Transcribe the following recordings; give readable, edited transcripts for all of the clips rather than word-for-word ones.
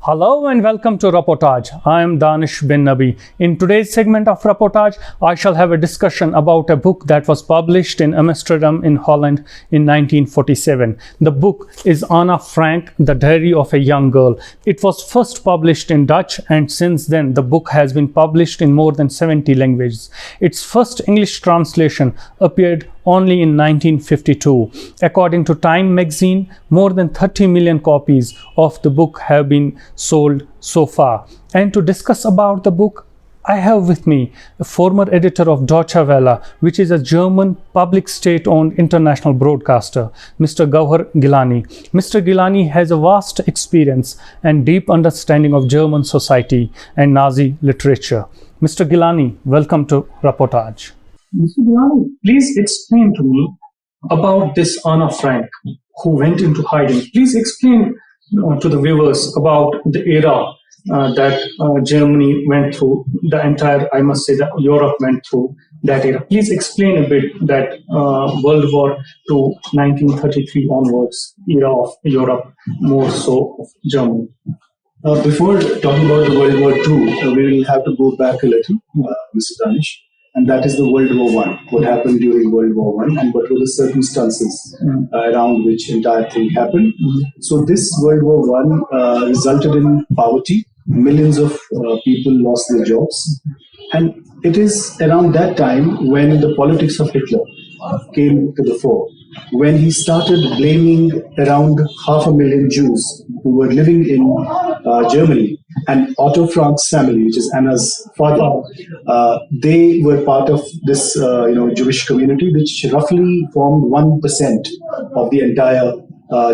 Hello and welcome to Reportage. I am Danish bin Nabi. In today's segment of Reportage, I shall have a discussion about a book that was published in Amsterdam in Holland in 1947. The book is Anna Frank, The Diary of a Young Girl. It was first published in Dutch, and since then the book has been published in more than 70 languages. Its first English translation appeared only in 1952. According to Time magazine, more than 30 million copies of the book have been sold so far. And to discuss about the book, I have with me a former editor of Deutsche Welle, which is a German public state-owned international broadcaster, Mr. Gowhar Geelani. Mr. Geelani has a vast experience and deep understanding of German society and Nazi literature. Mr. Geelani, welcome to Reportage. Mr. Geelani, please explain to me about this Anna Frank who went into hiding. Please explain to the viewers about the era that Germany went through, the entire, I must say, that Europe went through that era. Please explain a bit that World War II, 1933 onwards, era of Europe, more so of Germany. Before talking about the World War II, we will have to go back a little, Mr. Danish. And that is the World War I. What happened during World War I and what were the circumstances around which entire thing happened. So this World War I resulted in poverty. Millions of people lost their jobs. And it is around that time when the politics of Hitler came to the fore, when he started blaming around 500,000 Jews who were living in Germany, and Otto Frank's family, which is Anna's father, they were part of this Jewish community, which roughly formed 1% of the entire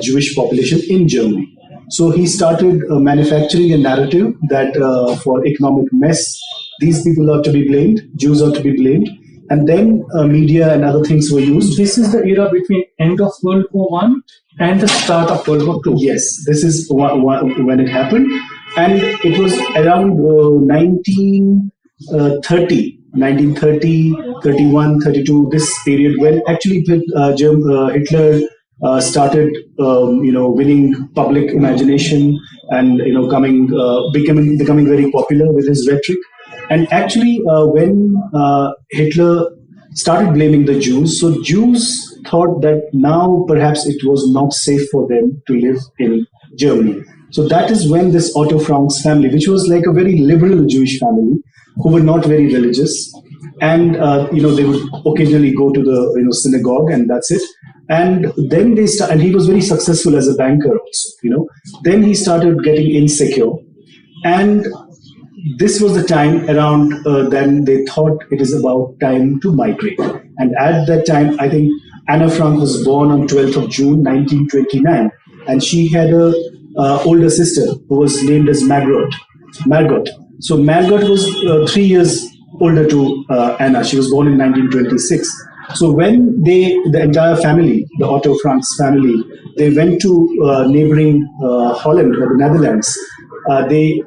Jewish population in Germany. So he started manufacturing a narrative that for economic mess, these people are to be blamed, Jews are to be blamed. And then media and other things were used. This is the era between end of World War I and the start of World War II. Yes, this is when it happened. And it was around 1930, 31, 32, this period when actually Hitler started, winning public imagination and, becoming very popular with his rhetoric. And actually, when Hitler started blaming the Jews, so Jews thought that now perhaps it was not safe for them to live in Germany. So that is when this Otto Frank's family, which was like a very liberal Jewish family, who were not very religious, and they would occasionally go to the synagogue, and that's it. And then and he was very successful as a banker also. Then he started getting insecure, and this was the time around then they thought it is about time to migrate. And at that time, I think Anna Frank was born on 12th of June, 1929. And she had a older sister who was named as Margot. So Margot was 3 years older to Anna. She was born in 1926. So when the entire family, the Otto Frank's family, they went to neighboring Holland or the Netherlands, they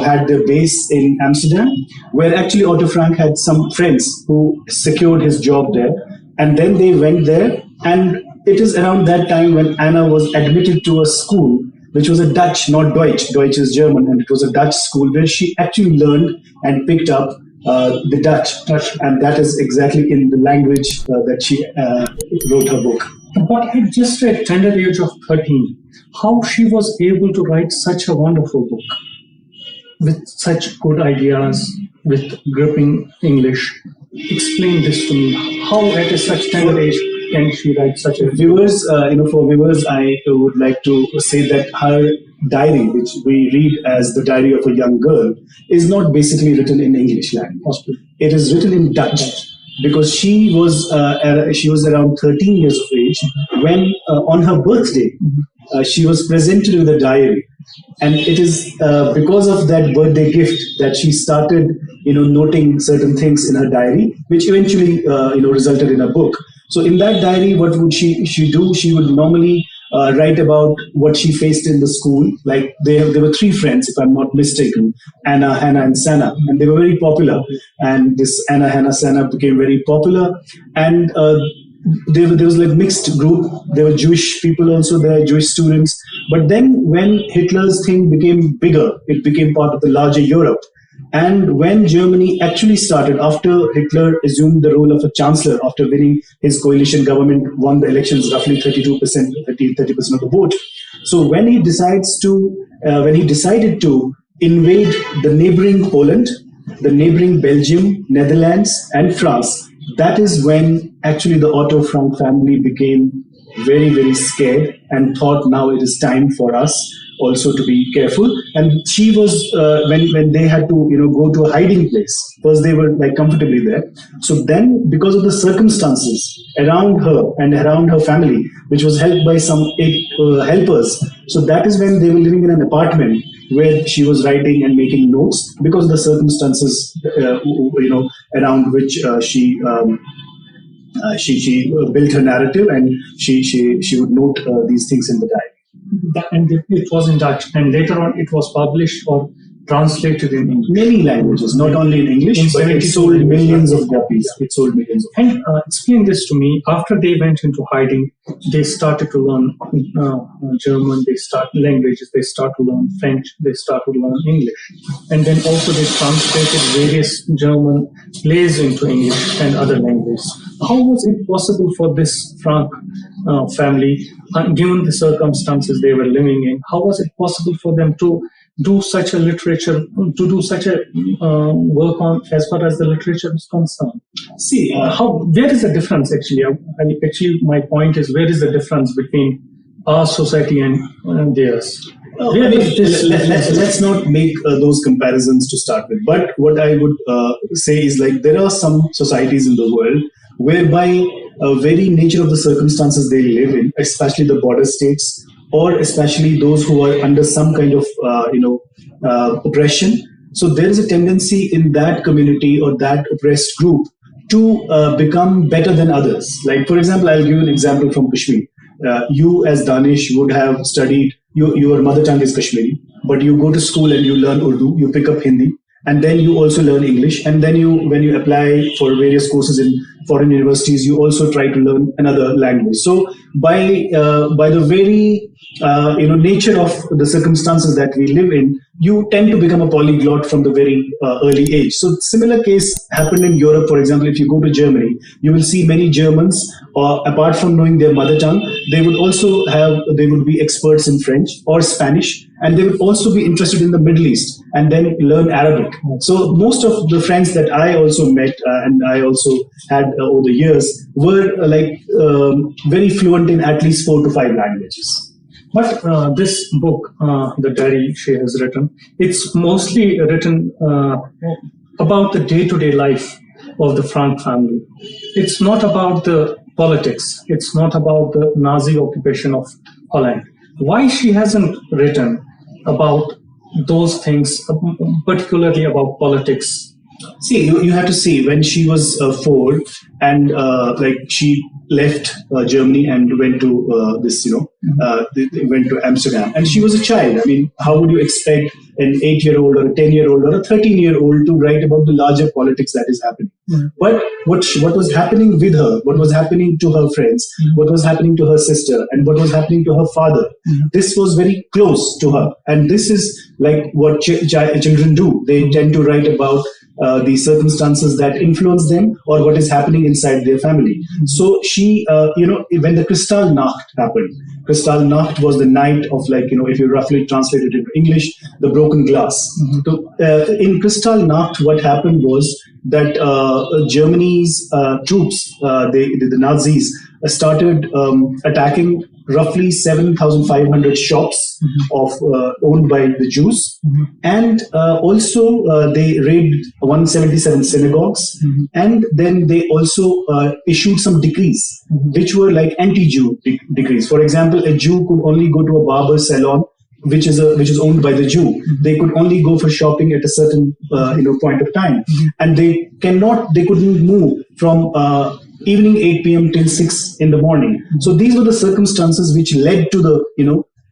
had their base in Amsterdam, where actually Otto Frank had some friends who secured his job there. And then they went there, and it is around that time when Anna was admitted to a school, which was a Dutch, not Deutsch. Deutsch is German, and it was a Dutch school where she actually learned and picked up the Dutch. And that is exactly in the language that she wrote her book. But at just a tender age of 13, how she was able to write such a wonderful book with such good ideas, with gripping English. Explain this to me. How at a such tender age can she write such a viewers? For viewers, I would like to say that her diary, which we read as the diary of a young girl, is not basically written in English language. It is written in Dutch. Because she was around 13 years of age when on her birthday she was presented with a diary, and it is because of that birthday gift that she started noting certain things in her diary, which eventually resulted in a book. So in that diary, what would she do? She would normally write about what she faced in the school. Like there were three friends, if I'm not mistaken, Anna, Hannah, and Sanna, and they were very popular. And this Anna, Hannah, Sanna became very popular. And there was like mixed group. There were Jewish people also there, Jewish students. But then when Hitler's thing became bigger, it became part of the larger Europe. And when Germany actually started, after Hitler assumed the role of a chancellor, after winning his coalition government, won the elections roughly 30% of the vote. So when he decided to invade the neighboring Poland, the neighboring Belgium, Netherlands, and France, that is when actually the Otto Frank family became very, very scared and thought now it is time for us also to be careful. And she was, when they had to, go to a hiding place, first they were like comfortably there. So then because of the circumstances around her and around her family, which was helped by some helpers, so that is when they were living in an apartment where she was writing and making notes because of the circumstances, around which she built her narrative, and she would note these things in the diary. And it was in Dutch, and later on it was published or translated in English. Many languages, not only in English, but it sold millions of copies. It sold millions of copies. And explain this to me. After they went into hiding, they started to learn German, they start languages, they start to learn French, they start to learn English. And then also they translated various German plays into English and other languages. How was it possible for this Frank family, given the circumstances they were living in, how was it possible for them to do such a literature, to do such a work on as far as the literature is concerned? See, where is the difference actually? Actually, my point is, where is the difference between our society and theirs? Let's not make those comparisons to start with. But what I would say is, like, there are some societies in the world whereby very nature of the circumstances they live in, especially the border states, or especially those who are under some kind of oppression. So there is a tendency in that community or that oppressed group to become better than others. Like, for example, I'll give you an example from Kashmir. You as Danish would have studied, your mother tongue is Kashmiri, but you go to school and you learn Urdu, you pick up Hindi, and then you also learn English. And then when you apply for various courses in foreign universities, you also try to learn another language. So by the very nature of the circumstances that we live in, you tend to become a polyglot from the very early age. So similar case happened in Europe. For example, if you go to Germany, you will see many Germans, apart from knowing their mother tongue, they would be experts in French or Spanish, and they would also be interested in the Middle East and then learn Arabic. So most of the friends that I also met and I also had over the years were very fluent in at least 4 to 5 languages. But this book, the diary she has written, it's mostly written about the day-to-day life of the Frank family. It's not about the politics. It's not about the Nazi occupation of Holland. Why she hasn't written about those things, particularly about politics? See, you have to see, when she was 4 and she left Germany and went to went to Amsterdam, and she was a child. I mean, how would you expect an 8-year-old or a 10-year-old or a 13-year-old to write about the larger politics that is happening? Mm-hmm. But what was happening with her, what was happening to her friends, mm-hmm. what was happening to her sister, and what was happening to her father, mm-hmm. this was very close to her. And this is like what children do. They tend to write about the circumstances that influence them or what is happening inside their family. Mm-hmm. So she, when the Kristallnacht happened, Kristallnacht was the night of, if you roughly translate it into English, the broken glass. Mm-hmm. So in Kristallnacht, what happened was that Germany's troops, the Nazis, started attacking roughly 7,500 shops mm-hmm. Owned by the Jews. Mm-hmm. And also they raided 177 synagogues. Mm-hmm. And then they also issued some decrees, mm-hmm. which were like anti-Jew decrees. For example, a Jew could only go to a barber salon which is owned by the Jew. Mm-hmm. They could only go for shopping at a certain point of time. Mm-hmm. And they couldn't move from evening 8 p.m. till 6 in the morning. Mm-hmm. So these were the circumstances which led to the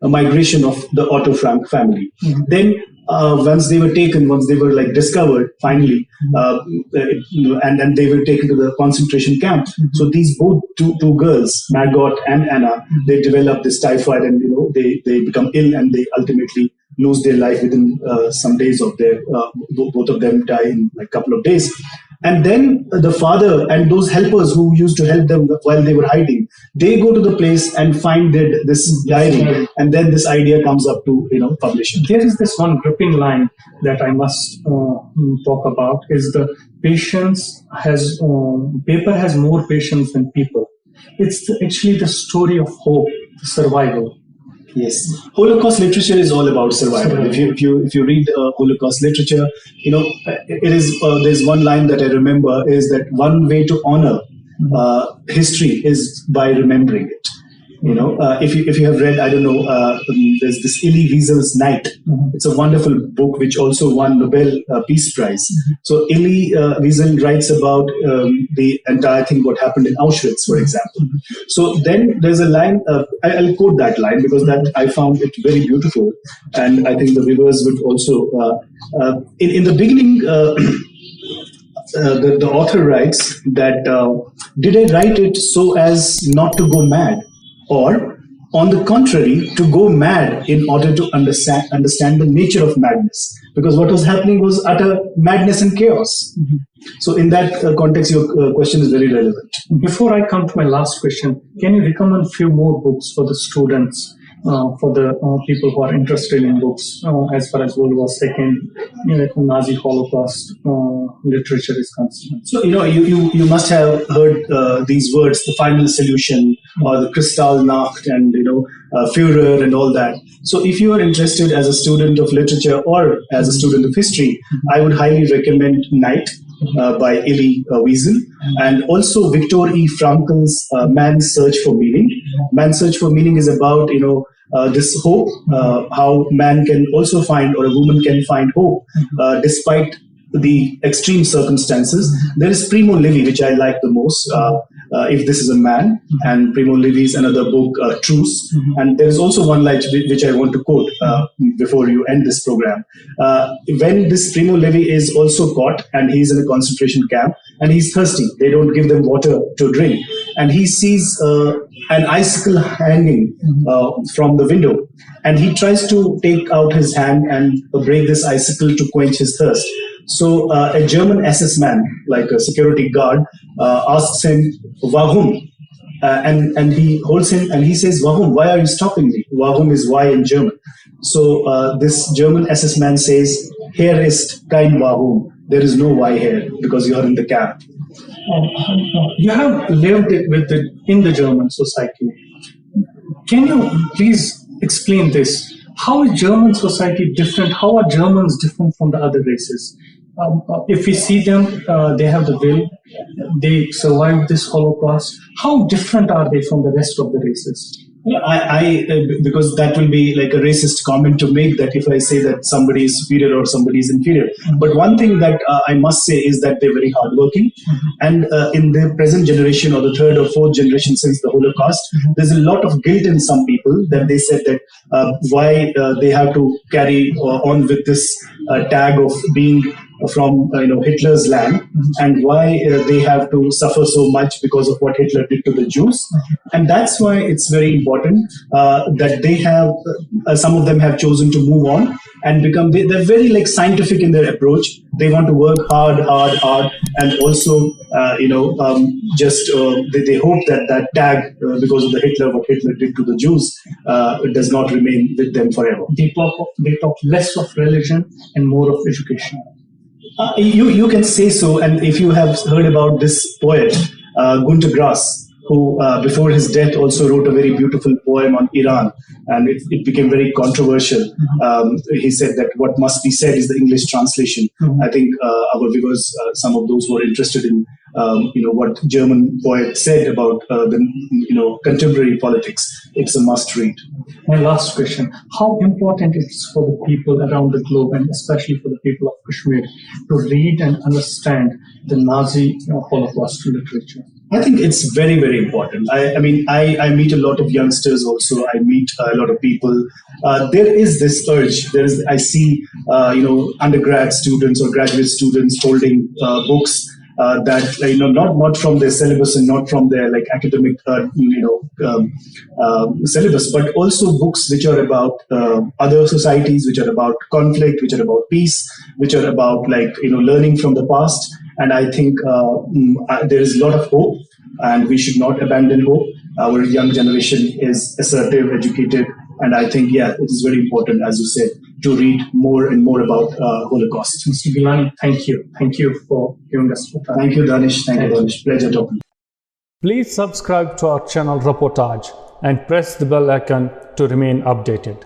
migration of the Otto Frank family. Mm-hmm. Then once they were taken, once they were like discovered finally, and they were taken to the concentration camp. So these both two girls, Margot and Anna, they develop this typhoid, and they become ill, and they ultimately lose their life within some days of their. Both of them die in like a couple of days. And then the father and those helpers who used to help them while they were hiding, they go to the place and find this diary, and then this idea comes up to publish it. There is this one gripping line that I must talk about: is the paper has more patience than people. It's actually the story of hope, survival. Yes, Holocaust literature is all about survival. If you read Holocaust literature, it is there's one line that I remember is that one way to honor history is by remembering it. If you have read, I don't know, there's this Elie Wiesel's Night. It's a wonderful book which also won Nobel Peace Prize. So Elie Wiesel writes about the entire thing, what happened in Auschwitz, for example. So then there's a line, I'll quote that line because that I found it very beautiful, and I think the viewers would also. In the beginning, the author writes that, did I write it so as not to go mad? Or, on the contrary, to go mad in order to understand the nature of madness. Because what was happening was utter madness and chaos. So in that context, your question is very relevant. Before I come to my last question, can you recommend a few more books for the students, for the people who are interested in books as far as World War II, Nazi Holocaust literature is concerned? So you must have heard these words: the final solution, or the Kristallnacht, and Führer, and all that. So if you are interested as a student of literature or as a student of history, I would highly recommend Night by Elie Wiesel, and also Viktor E. Frankl's Man's Search for Meaning. Man's Search for Meaning is about this hope, how man can also find, or a woman can find hope despite the extreme circumstances. There is Primo Levi, which I like the most, If This Is a Man, and Primo Levi's another book, Truce. And there is also one line which I want to quote before you end this program. When this Primo Levi is also caught, and he's in a concentration camp, and he's thirsty, they don't give them water to drink, and he sees an icicle hanging from the window, and he tries to take out his hand and break this icicle to quench his thirst. So a German SS man, like a security guard, asks him, "Warum?" And he holds him and he says, "Warum? Why are you stopping me?" Warum is why in German. So this German SS man says, "Here ist kein Warum." There is no why here, because you are in the camp. You have lived in the German society. Can you please explain this? How is German society different? How are Germans different from the other races? If we see them, they have the will. They survived this Holocaust. How different are they from the rest of the races? I because that will be like a racist comment to make, that if I say that somebody is superior or somebody is inferior. But one thing that I must say is that they're very hardworking, and in the present generation, or the third or fourth generation since the Holocaust, there's a lot of guilt in some people that they said that why they have to carry on with this tag of being from Hitler's land, and why they have to suffer so much because of what Hitler did to the Jews. And that's why it's very important that they have some of them have chosen to move on and become, they're very like scientific in their approach. They want to work hard, and also they hope that tag because of the what Hitler did to the Jews does not remain with them forever. They talk less of religion and more of education. You can say so. And if you have heard about this poet, Gunter Grass, who before his death also wrote a very beautiful poem on Iran, and it became very controversial. He said that what must be said is the English translation. I think our viewers, some of those who are interested in what German poet said about the contemporary politics, it's a must read. My last question: how important it is for the people around the globe, and especially for the people of Kashmir, to read and understand the Nazi Holocaust literature? I think it's very, very important. I mean, I meet a lot of youngsters also. I meet a lot of people. There is this urge. I see, undergrad students or graduate students holding books that, not from their syllabus and not from their like academic, syllabus, but also books which are about other societies, which are about conflict, which are about peace, which are about learning from the past. And I think there is a lot of hope, and we should not abandon hope. Our young generation is assertive, educated, and I think, it is very important, as you said, to read more and more about Holocaust. Mr. Geelani, thank you. Thank you for giving us your time. Thank you, Danish. Thank you, Danish. Pleasure talking. Please subscribe to our channel Reportage and press the bell icon to remain updated.